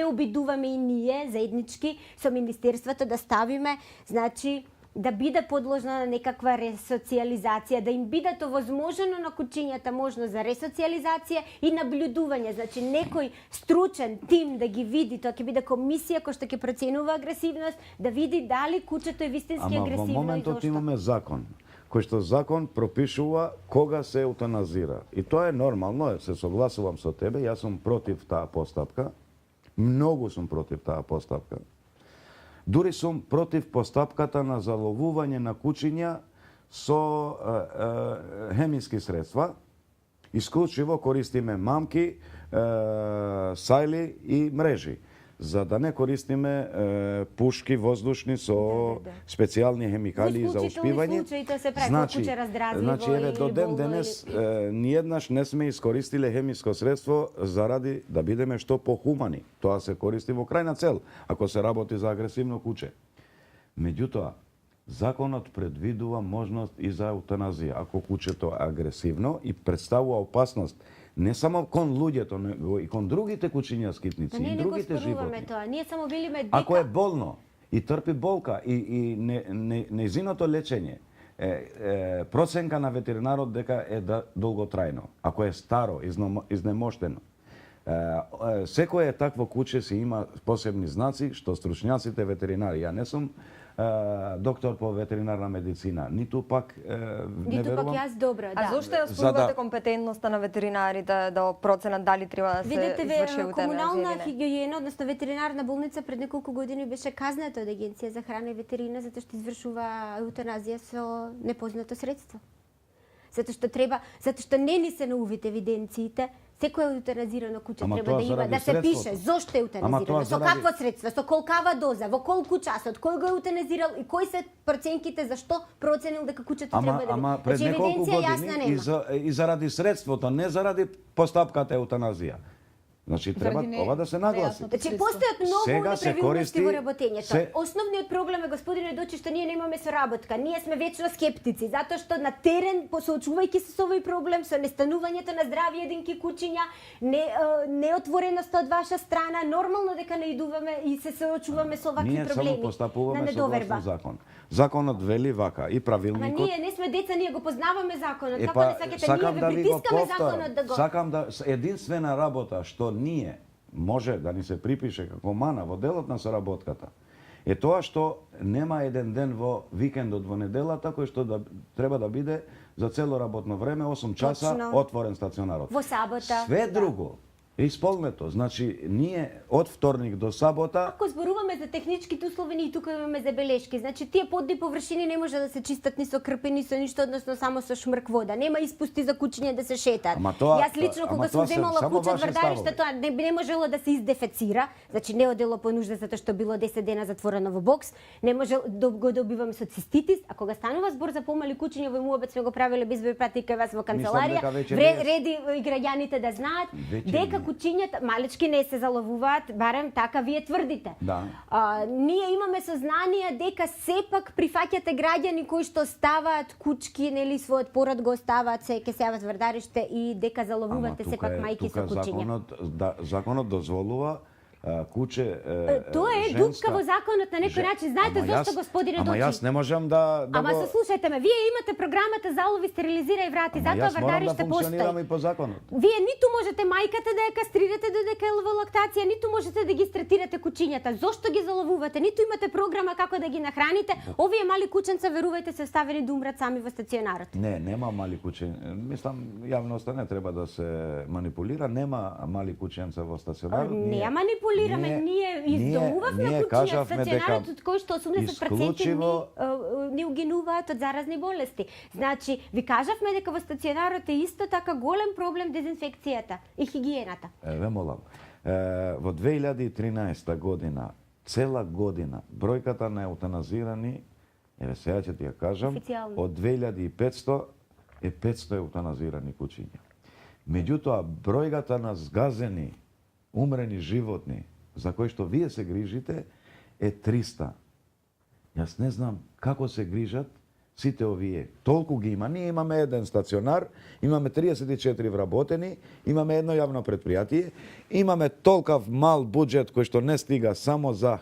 обидуваме и ние заеднички со министерството да ставиме, значи да биде подложна на некаква ресоциализација, да им биде овозможено на куќињата можност за ресоциализација и наблюдување, значи некој стручен тим да ги види, тоа ќе биде комисија која што ќе проценува агресивност, да види дали куќето е вистински агресивно. Ама во моментот имаме закон кој што закон пропишува кога се еутаназира. И тоа е нормално, се согласувам со тебе, јас сум против таа постапка. Многу сум против таа постапка. Дури сум против постапката на заловување на кучиња со хемиски средства. Исклучиво користиме мамки, сајли и мрежи, за да не користиме пушки воздушни со специјални хемикали за успивање. Значи, еве до ден денес ниеднаш не сме искористиле хемиско средство заради да бидеме што похумани. Тоа се користи во крајна цел, ако се работи за агресивно куче. Меѓутоа, законот предвидува можност и за еутаназија ако кучето е агресивно и представува опасност не само кон луѓето, него и кон другите кучиња скитници и другите животни. Тоа. Ние само велиме дека Ако е болно и трпи болка и нејзиното лечење проценка на ветеринарот дека е долготрајно. Ако е старо, изнемоштено. Секое такво куче си има посебни знаци што стручњаците ветеринари. Ја не сум доктор по ветеринарна медицина, ниту пак не верувам. јас добро, да. А зошто ја спорувате компетентноста на ветеринарите да проценат дали треба да се Видете, изврши еутаназија комунална или не? хигиена, односно ветеринарна болница пред неколку години беше казната од Агенција за храна и ветерина затоа што извршува еутаназија со непознато средство. Затоа што не ни се наувите евиденциите, секој еутаназирано куче Ама треба тоа да има заради да се средството. пише зошто е еутаназирано, со заради- какво средство, со колкава доза, во колку часот, кој го е еутаназирал и кои се проценките зашто проценил дека кучето треба да Ама пред Значи, неколку евиденција јасна години нема. и заради средството, не заради постапката еутаназија. Значи треба ова да се нагласи. Значи постојат многу Сега се неправилности користи- во работењето. се- Основниот проблем е, господине Дочи, што ние немаме соработка. Ние сме вечно скептици, затоа што на терен, соочувајќи се со овој проблем, со нестанувањето на здрави единки кучиња, неотвореност од ваша страна, нормално дека наидуваме и се соочуваме со вакви Ние проблеми. само постапуваме на недоверба. согласно закон. Законот вели вака и Ама правилникот. ние не сме деца, ние го познаваме законот. Како Епа, не сакате, ние сакам ве да ви го притискаме повторам. законот да го... Сакам да единствена работа што ние може да ни се припише како мана во делот на соработката е тоа што нема еден ден во викендот во неделата кој што треба да биде за цело работно време 8 часа Точно. отворен стационарот. Во сабота. Све Да. друго е исполнето. Значи ние од вторник до сабота Ако зборуваме за техничките услови, ние тука имаме забелешки. Значи тие подни површини не може да се чистат ни со крпи, ни со ништо, односно само со шмрк вода. Нема испусти за кучиња да се шетат. Ама тоа- Јас лично ама кога тоа сум се земала само куче од ваши врдариште, ставови. тоа не можело да се издефецира. Значи не одело по нужда затоа што било 10 дена затворено во бокс. Не може да го добиваме со циститис, а кога станува збор за помали кучиња, во муабет сме го правиле без ве прати кај вас во канцеларија. дека веќе не е. Реди и граѓаните да знаат Веќе дека не е. кучињата малечки не се заловуваат, барем така вие тврдите. Да. Ние имаме сознание дека сепак прифаќате граѓани кои што ставаат кучки, нели својот пород го оставаат, се ќе сеават врдариште и дека заловувате сепак мајки со кучиња. Законот дозволува куче Тоа е дупка во законот на некој начин. Знаете зошто, господине Ама Дочи? јас не можам да Ама го... се слушајте ме, вие имате програмата залови, стерилизирај врати, Ама затоа јас морам да врдариште функционирам постои. и по законот. Вие ниту можете мајката да ја кастрирате додека е во лактација, ниту можете да ги стретирате кучињата. Зошто ги заловувате? Ниту имате програма како да ги нахраните. Овие мали кученца, верувајте, се оставени да умрат сами во стационарот. Не, нема мали куче. Мислам, јавноста не треба да се манипулира. Нема мали кученца во стационарот. Не ја манипулираме, ние издомувавме ние кучиња кажавме стационарот дека од кои што 80% исклучиво- не угинуваат од заразни болести. Значи, ви кажавме дека во стационарот е исто така голем проблем дезинфекцијата и хигиената. Ве молам. Во 2013 година, цела година, бројката на еутаназирани, еве сега ќе ти ја кажам, Официјално. од 2500 е 500 еутаназирани кучиња. Меѓутоа, бројката на згазени, умрени животни, за кои што вие се грижите, е 300. Јас не знам како се грижат сите овие. Толку ги има. Ние имаме еден стационар, имаме 34 вработени, имаме едно јавно предпријатие, имаме толкав мал буџет кој што не стига само за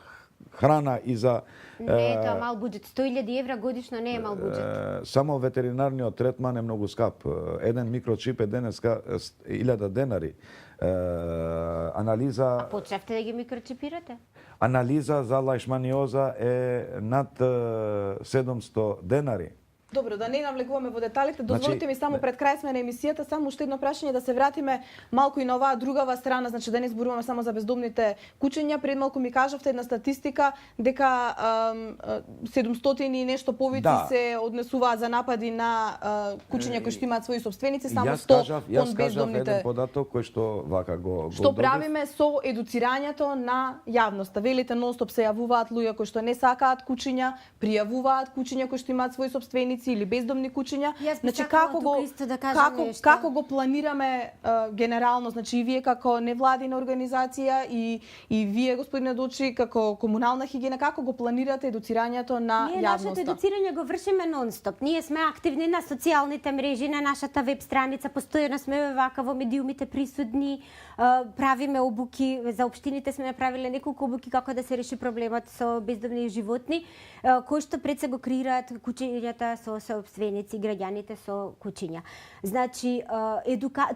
храна и за Не е тоа мал буџет. 100.000 евра годишно не е мал буџет. само ветеринарниот третман е многу скап. Еден микрочип е денеска 1000 денари. Анализа Почнавте да ги микрочипирате? Анализа за лајшманиоза е над 700 денари. Добро, да не навлегуваме во деталите, Значи, дозволите ми само пред крај сме на емисијата, само уште едно прашање да се вратиме малку и на оваа другава страна, значи да не зборуваме само за бездомните кучиња. Пред малку ми кажавте една статистика дека 700 и нешто повици се однесуваат за напади на кучиња кои што имаат своји собственици, само 100 Јас кон кажав бездомните. еден податок кој што вака го Што добив. правиме со едуцирањето на јавноста? Велите нон-стоп се јавуваат луѓе кои што не сакаат кучиња, пријавуваат кучиња кои што имаат своји собственици или бездомни кучиња. Јас би Значи сакала како тука го исто да кажам нешто. како го планираме генерално, значи и вие како невладина организација и вие господине Дочи како комунална хигиена, како го планирате едуцирањето на Ние нашето јавноста? едуцирање го вршиме нон-стоп. Ние сме активни на социјалните мрежи, на нашата веб страница, постојано сме вака во медиумите присутни, правиме обуки, за општините сме направиле неколку обуки како да се реши проблемот со бездомни животни, кои што пред се го креираат кучињата со собственици, граѓаните со кучиња. Значи,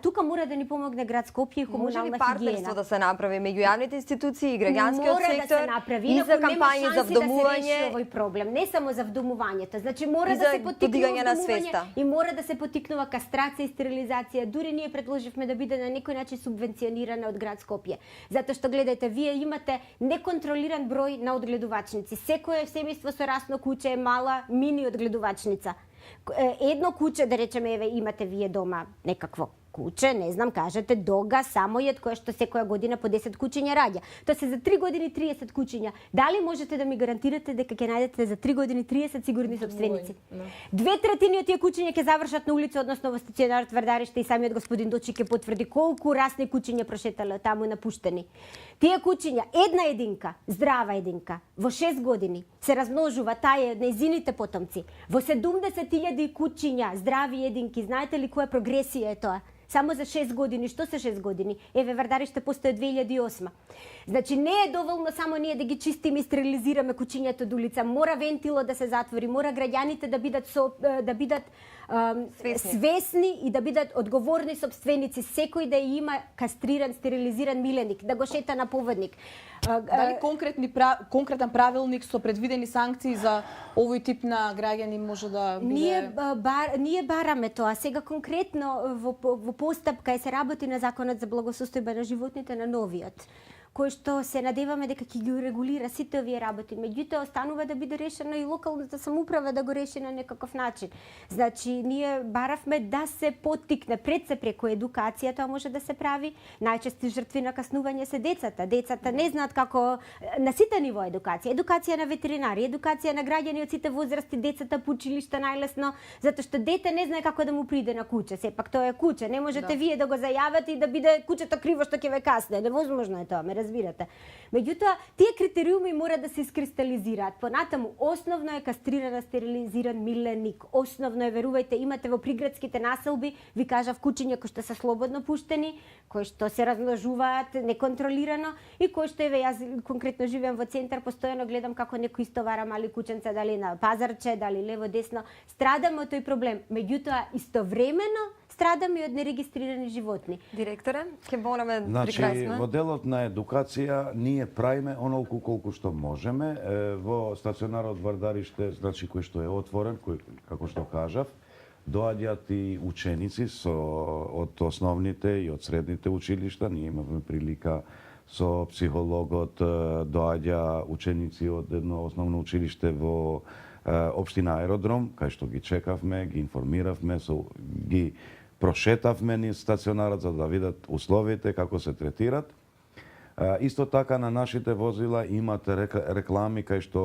тука мора да ни помогне град Скопје и Може ли комунална партнерство хигиена. да се направи меѓу јавните институции и граѓанскиот Мора да сектор се направи, и за инаку нема кампањи за шанси да се реши вдомување? овој проблем, не само за вдомувањето. Значи мора И да за се потикнува подигање на вдомување свеста. и мора да се потикнува кастрација и стерилизација. Дури ние предложивме да биде на некој начин субвенционирана од град Скопје. Затоа што гледајте, вие имате неконтролиран број на одгледувачници. Секое семејство со расно куче е мала мини одгледувачница. Едно куче, да речеме, еве имате вие дома некакво куче, не знам, кажете дога, самојед, која што секоја година по 10 кучиња раѓа. Тоа се за 3 години 30 кучиња. Дали можете да ми гарантирате дека ќе најдете за 3 години 30 сигурни собственици? 2/3 од тие кучиња ќе завршат на улица, односно во стационар Тврдареште, и самиот господин Дочи ќе потврди колку расни кучиња прошетале таму напуштени. Тие кучиња, една единка, здрава единка, во 6 години се размножува, таа е нејзините потомци. Во 70.000 кучиња, здрави единки, знаете ли која прогресија е тоа? Само за 6 години. Што се 6 години? Еве, Вардариште постои 2008. Значи, не е доволно само ние да ги чистиме и стерилизираме кучињата од улица. Мора вентило да се затвори, мора граѓаните да бидат свесни и да бидат одговорни собственици. Секој да има кастриран, стерилизиран миленик, да го шета на поводник. Дали конкретен правилник со предвидени санкции за овој тип на граѓани може да биде? Ние бараме тоа. Сега конкретно во постапка се работи на Законот за благосостојба на животните, на новиот, кој што се надеваме дека ќе ги регулира сите овие работи. Меѓутоа останува да биде решено и локалната самоуправа да го реши на некаков начин. Значи, ние баравме да се поттикне пред се преку едукација, тоа може да се прави. Најчести жртви на каснување се децата. Децата не знаат како на сите ниво едукација. Едукација на ветеринари, едукација на граѓани од сите возрасти, децата по училишта најлесно, затоа што дете не знае како да му приде на куче. Сепак тоа е куче. Не можете вие да го зајавате и да биде кучето криво што ќе ве касне. Невозможно е тоа, ме разбирате. Меѓутоа, тие критериуми мора да се искристализираат. Понатаму, основно е кастриран, стерилизиран миленик. Основно е, верувајте, имате во приградските населби, ви кажав, кучиња кои што се слободно пуштени, кои што се размножуваат неконтролирано и кои што, еве, јас конкретно живеам во центар, постојано гледам како некој истовара мали кученца, дали на пазарче, дали лево, десно. Страдаме од тој проблем. Меѓутоа, истовремено, страдаме и од нерегистрирани животни. Директоре, ќе бораме при Значи, крај сме. во делот на едукација ние правиме онолку колку што можеме. Во стационарот Вардариште, значи кој што е отворен, како што кажав, доаѓаат и ученици од основните и од средните училишта. Ние имаме прилика со психологот, доаѓа ученици од едно основно училиште во општина Аеродром, кај што ги чекавме, ги информиравме, ги прошетавме низ стационарот за да видат условите, како се третират. Исто така на нашите возила имат реклами кај што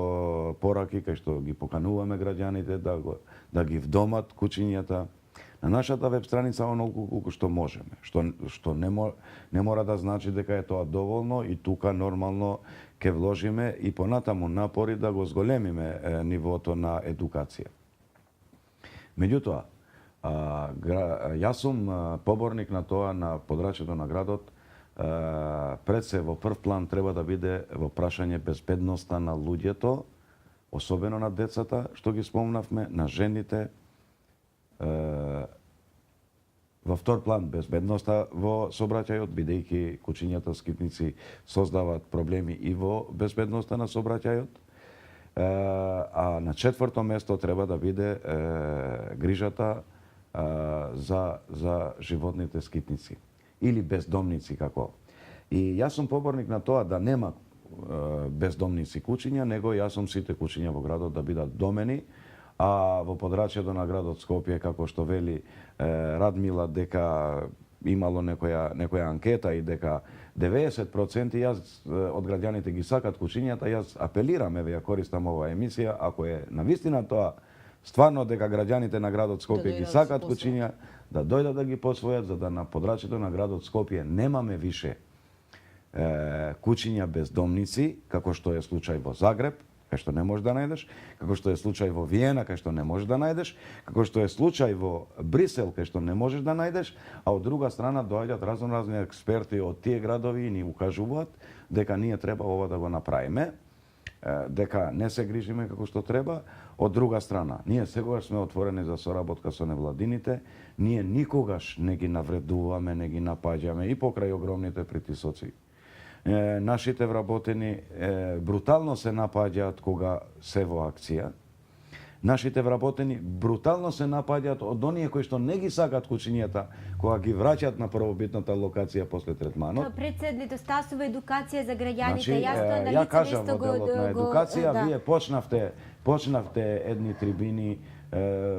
пораки, кај што ги покануваме граѓаните да ги вдомат кучињата. На нашата веб страница онолку колку што можеме, што не мора да значи дека е тоа доволно и тука нормално ќе вложиме и понатаму напори да го зголемиме нивото на едукација. Меѓутоа, јас сум поборник на тоа на подрачјето на градот. Пред се во прв план треба да биде во прашање безбедноста на луѓето, особено на децата, што ги спомнавме, на жените. Во втор план безбедноста во сообраќајот, бидејќи кучињата скитници создаваат проблеми и во безбедноста на сообраќајот. А на четврто место треба да биде грижата за животните скитници или бездомници како. И јас сум поборник на тоа да нема бездомници куќиња, него јас сум сите куќиња во градот да бидат домени, а во подрачјето на градот Скопје, како што вели Радмила, дека имало некоја анкета и дека 90% од граѓаните ги сакат куќињата, јас апелирам, еве ја користам оваа емисија, ако е навистина тоа стварно дека граѓаните на градот Скопје ги сакат куќиња, да дојдат да ги посвојат, за да на подрачјето на градот Скопје немаме више куќиња бездомници, како што е случај во Загреб, кај што не можеш да најдеш, како што е случај во Виена, кај што не можеш да најдеш, како што е случај во Брисел, кај што не можеш да најдеш, а од друга страна доаѓаат разноразни експерти од тие градови и ни укажуваат дека ние треба ова да го направиме, дека не се грижиме како што треба. Од друга страна, ние секогаш сме отворени за соработка со невладините, ние никогаш не ги навредуваме, не ги напаѓаме и покрај огромните притисоци. Нашите вработени брутално се напаѓаат кога се во акција. Нашите вработени брутално се напаѓаат од оние кои што не ги сакат куќињата, кога ги враќаат на првобитната локација после третманот. Пред недостасува едукација за граѓаните. Значи, ја кажав во делот на едукација, вие почнавте едни трибини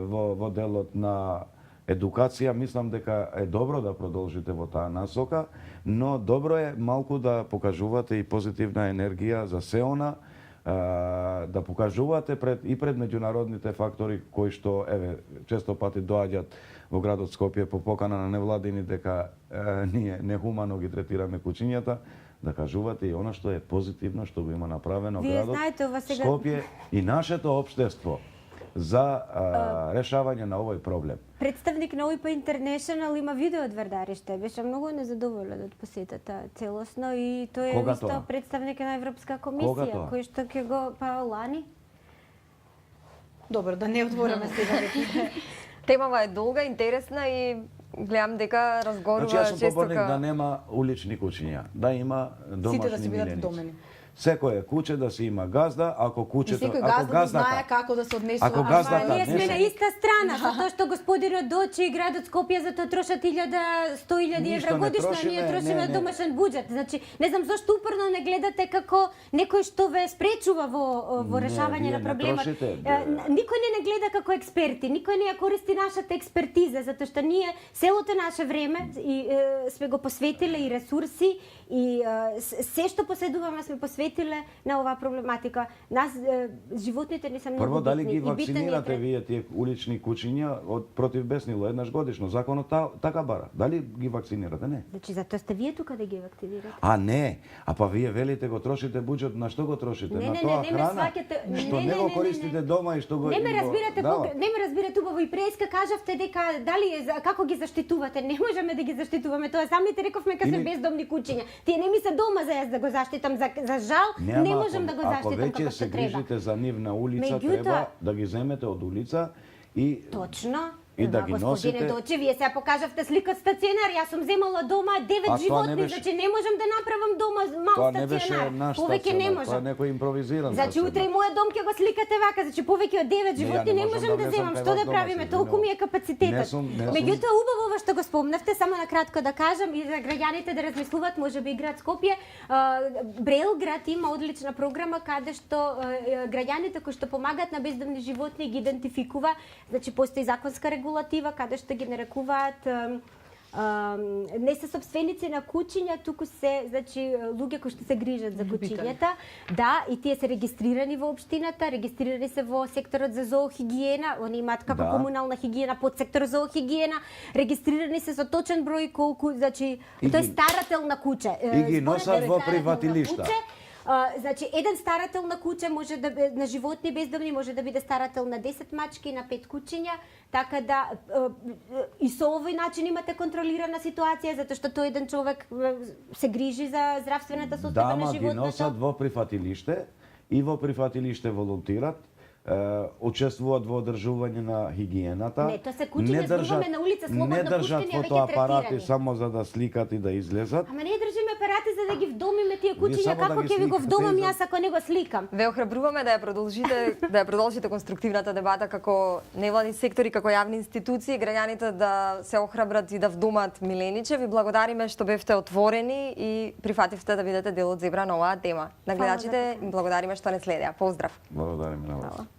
во делот на едукација, мислам дека е добро да продолжите во таа насока, но добро е малку да покажувате и позитивна енергија за се она, да покажувате пред меѓународните фактори кои што често пати доаѓаат во градот Скопје по покана на невладини дека ние нехумано ги третираме куќињата, да кажувате и она што е позитивно, што го има направено градот Скопје и нашето општество за решавање на овој проблем. Представник на УИПА Интернешнл има видео од Вардариште. Беше многу незадоволен од посетата целосно и тој е исто представник на Европска комисија, кој што ќе го лани. Добро, да не отвораме сега. Темава е долга, интересна и гледам дека разговорува често. Значи, јас сум често поборник да нема улични куќиња, да има домашни миленици. Секое куќе да си има газда, ако куќето, ако газда знае како да се однесува. Ако газдата ние сме на иста страна, затоа што господинот Дочи и градот Скопје за тоа трошат 100.000 евра годишно, а ние трошиме домашен буџет. Значи, не знам зошто упорно не гледате како некој што ве спречува во решавање на проблемот. Никој не гледа како експерти, никој не ја користи нашата експертиза, затоа што ние целото наше време и сме го посветиле и ресурси и се што поседуваме сме посветиле на оваа проблематика. Нас животните не се многу Прво, дали ги битни. вакцинирате вие тие улични куќиња од против беснило еднаш годишно? Законот така бара. Дали ги вакцинирате? Не. Значи, затоа сте вие тука да ги вакцинирате. А не, па вие велите го трошите буџет, на што го трошите? На тоа храна? Што не го користите дома и што го Не ме разбирате убаво и преска кажавте дека дали како ги заштитувате? Не можеме да ги заштитуваме, тоа самите рековме кога се бездомни куќиња. Тие не ми се дома за јас да го заштитам, за жал не можам да го заштитам како што треба. Ако веќе се грижите за нив на улица, треба да ги земете од улица и точно. И да ги носите. Господине Дочи, вие сега покажавте слика стационар. Јас сум земала дома 9 животни, значи не можам да направам дома мал стационар. Тоа не беше наш стационар, тоа е некој импровизиран. Значи утре и мојот дом ќе го сликате вака, значи повеќе од 9 животни не можам да земам. Што да правиме? Толку ми е капацитетот. Меѓутоа убаво ова што го спомнавте, само на кратко да кажам и за граѓаните да размислуваат, можеби и град Скопје, Брелград има одлична програма каде што граѓаните кои што помагаат на бездомни животни ги идентификува, значи постои законска регулатива каде што ги нарекуваат не се собственици на куќиња, туку се, значи, луѓе кои што се грижат за куќињата. Да, и тие се регистрирани во општината, регистрирани се во секторот за зоохигиена, они имаат како комунална хигиена, подсектор зоохигиена, регистрирани се со точен број колку, значи, тој старател на куќе. И ги носат во приватилишта. Значи, еден старател на куќе може да на животни бездомни може да биде старател на 10 мачки, на 5 куќиња, така да и со овој начин имате контролирана ситуација, затоа што тој еден човек се грижи за здравствената состојба на животното. Ги носат во прифатилиште и во прифатилиште волонтират, учествуваат во одржување на хигиената. Не, тоа се куќиња зборуваме на улица слободно пуштени, не држат фотоапарати само за да сликат и да излезат. Ама не држиме апарати за да ги вдомиме тие кучиња, само да како ги ќе ви го сликате вдомам и за- јас ако не го сликам? Ве охрабруваме да ја продолжите конструктивната дебата како невладни сектори, како јавни институции, граѓаните да се охрабрат и да вдумат Милениче. Ви благодариме што бевте отворени и прифативте да бидете дел од Зебра на оваа тема. На гледачите им благодариме што не следеа. Поздрав. Благодариме на вас.